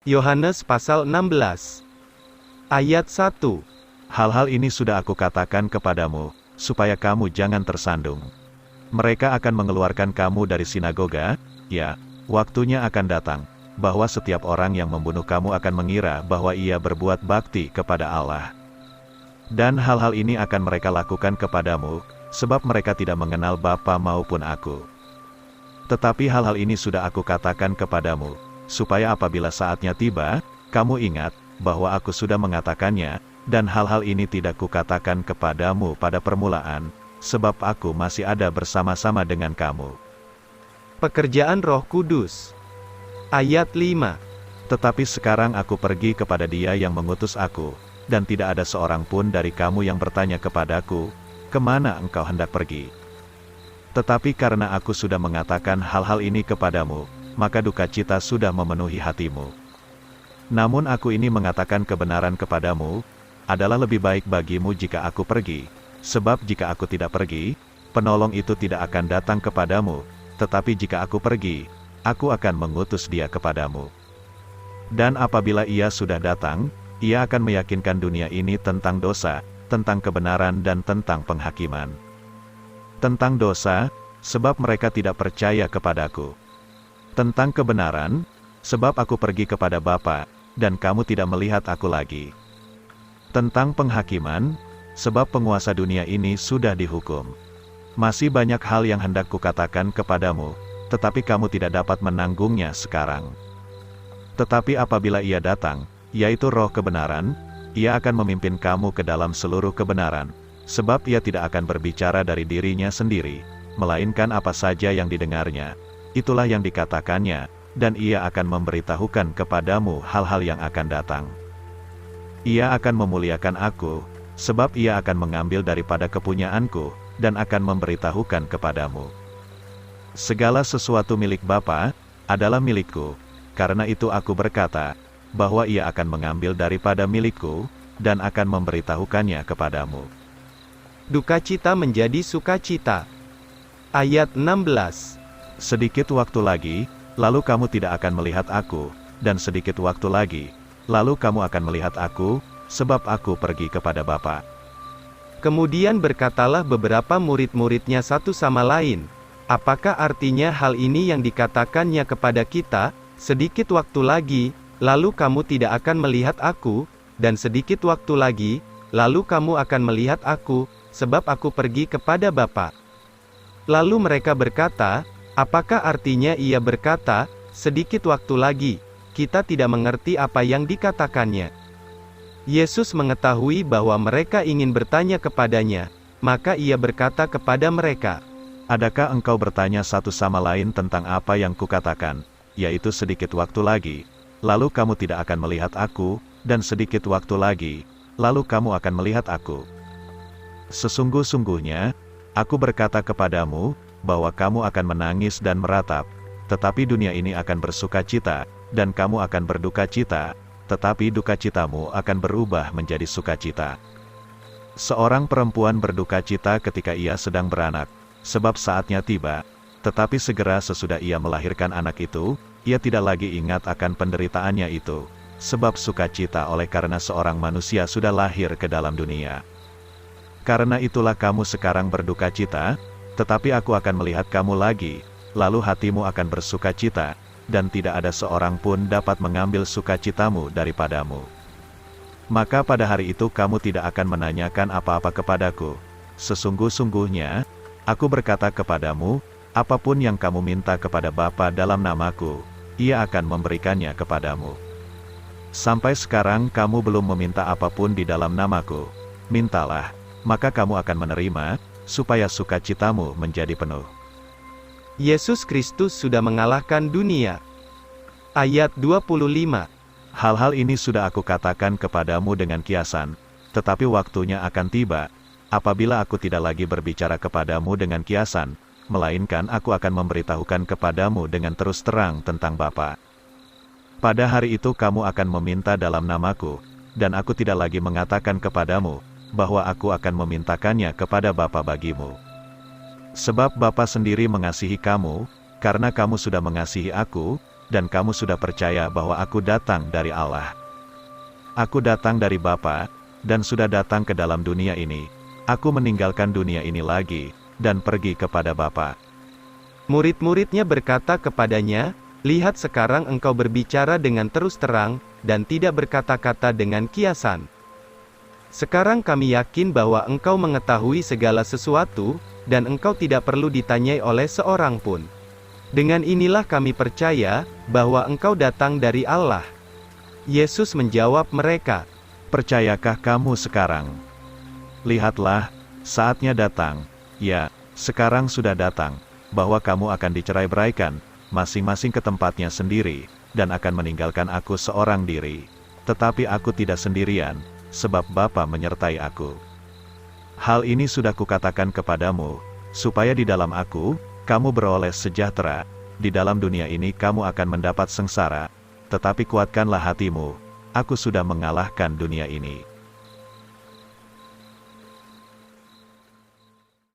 Yohanes pasal 16 ayat 1. Hal-hal ini sudah aku katakan kepadamu, supaya kamu jangan tersandung. Mereka akan mengeluarkan kamu dari sinagoga, ya, waktunya akan datang, bahwa setiap orang yang membunuh kamu akan mengira bahwa ia berbuat bakti kepada Allah. Dan hal-hal ini akan mereka lakukan kepadamu, sebab mereka tidak mengenal Bapa maupun aku. Tetapi hal-hal ini sudah aku katakan kepadamu, supaya apabila saatnya tiba, kamu ingat, bahwa aku sudah mengatakannya, dan hal-hal ini tidak kukatakan kepadamu pada permulaan, sebab aku masih ada bersama-sama dengan kamu. Pekerjaan Roh Kudus. Ayat 5. Tetapi sekarang aku pergi kepada Dia yang mengutus aku, dan tidak ada seorang pun dari kamu yang bertanya kepadaku, kemana engkau hendak pergi? Tetapi karena aku sudah mengatakan hal-hal ini kepadamu, maka duka cita sudah memenuhi hatimu. Namun aku ini mengatakan kebenaran kepadamu, adalah lebih baik bagimu jika aku pergi, sebab jika aku tidak pergi, penolong itu tidak akan datang kepadamu, tetapi jika aku pergi, aku akan mengutus Dia kepadamu. Dan apabila Ia sudah datang, Ia akan meyakinkan dunia ini tentang dosa, tentang kebenaran dan tentang penghakiman. Tentang dosa, sebab mereka tidak percaya kepadaku. Tentang kebenaran, sebab aku pergi kepada Bapa, dan kamu tidak melihat aku lagi. Tentang penghakiman, sebab penguasa dunia ini sudah dihukum. Masih banyak hal yang hendak kukatakan kepadamu, tetapi kamu tidak dapat menanggungnya sekarang. Tetapi apabila Ia datang, yaitu Roh kebenaran, Ia akan memimpin kamu ke dalam seluruh kebenaran, sebab Ia tidak akan berbicara dari dirinya sendiri, melainkan apa saja yang didengarnya, itulah yang dikatakannya, dan Ia akan memberitahukan kepadamu hal-hal yang akan datang. Ia akan memuliakan aku, sebab Ia akan mengambil daripada kepunyaanku, dan akan memberitahukan kepadamu. Segala sesuatu milik Bapa, adalah milikku, karena itu aku berkata, bahwa Ia akan mengambil daripada milikku, dan akan memberitahukannya kepadamu. Duka cita menjadi sukacita. Ayat 16. Sedikit waktu lagi, lalu kamu tidak akan melihat aku, dan sedikit waktu lagi, lalu kamu akan melihat aku, sebab aku pergi kepada Bapa. Kemudian berkatalah beberapa murid-muridnya satu sama lain, apakah artinya hal ini yang dikatakannya kepada kita, sedikit waktu lagi, lalu kamu tidak akan melihat aku, dan sedikit waktu lagi, lalu kamu akan melihat aku, sebab aku pergi kepada Bapa. Lalu mereka berkata, apakah artinya Ia berkata, sedikit waktu lagi, kita tidak mengerti apa yang dikatakannya. Yesus mengetahui bahwa mereka ingin bertanya kepadanya, maka Ia berkata kepada mereka, adakah engkau bertanya satu sama lain tentang apa yang kukatakan, yaitu sedikit waktu lagi, lalu kamu tidak akan melihat aku, dan sedikit waktu lagi, lalu kamu akan melihat aku. Sesungguh-sungguhnya, aku berkata kepadamu, bahwa kamu akan menangis dan meratap, tetapi dunia ini akan bersuka cita, dan kamu akan berduka cita, tetapi duka citamu akan berubah menjadi sukacita. Seorang perempuan berduka cita ketika ia sedang beranak, sebab saatnya tiba, tetapi segera sesudah ia melahirkan anak itu, ia tidak lagi ingat akan penderitaannya itu, sebab sukacita oleh karena seorang manusia sudah lahir ke dalam dunia. Karena itulah kamu sekarang berduka cita, tetapi aku akan melihat kamu lagi, lalu hatimu akan bersuka cita, dan tidak ada seorang pun dapat mengambil sukacitamu daripadamu. Maka pada hari itu kamu tidak akan menanyakan apa-apa kepadaku. Sesungguh-sungguhnya, aku berkata kepadamu, apapun yang kamu minta kepada Bapa dalam namaku, Ia akan memberikannya kepadamu. Sampai sekarang kamu belum meminta apapun di dalam namaku. Mintalah, maka kamu akan menerima, supaya sukacitamu menjadi penuh. Yesus Kristus sudah mengalahkan dunia. Ayat 25. Hal-hal ini sudah aku katakan kepadamu dengan kiasan, tetapi waktunya akan tiba, apabila aku tidak lagi berbicara kepadamu dengan kiasan, melainkan aku akan memberitahukan kepadamu dengan terus terang tentang Bapa. Pada hari itu kamu akan meminta dalam namaku, dan aku tidak lagi mengatakan kepadamu, bahwa aku akan memintakannya kepada Bapa bagimu. Sebab Bapa sendiri mengasihi kamu, karena kamu sudah mengasihi aku, dan kamu sudah percaya bahwa aku datang dari Allah. Aku datang dari Bapa, dan sudah datang ke dalam dunia ini. Aku meninggalkan dunia ini lagi, dan pergi kepada Bapa." Murid-muridnya berkata kepadanya, "Lihat, sekarang engkau berbicara dengan terus terang, dan tidak berkata-kata dengan kiasan. Sekarang kami yakin bahwa engkau mengetahui segala sesuatu, dan engkau tidak perlu ditanyai oleh seorang pun. Dengan inilah kami percaya, bahwa engkau datang dari Allah." Yesus menjawab mereka, "Percayakah kamu sekarang? Lihatlah, saatnya datang, ya, sekarang sudah datang, bahwa kamu akan dicerai-beraikan, masing-masing ke tempatnya sendiri, dan akan meninggalkan aku seorang diri. Tetapi aku tidak sendirian, sebab Bapa menyertai aku. Hal ini sudah kukatakan kepadamu, supaya di dalam aku, kamu beroleh sejahtera. Di dalam dunia ini kamu akan mendapat sengsara, tetapi kuatkanlah hatimu, aku sudah mengalahkan dunia ini."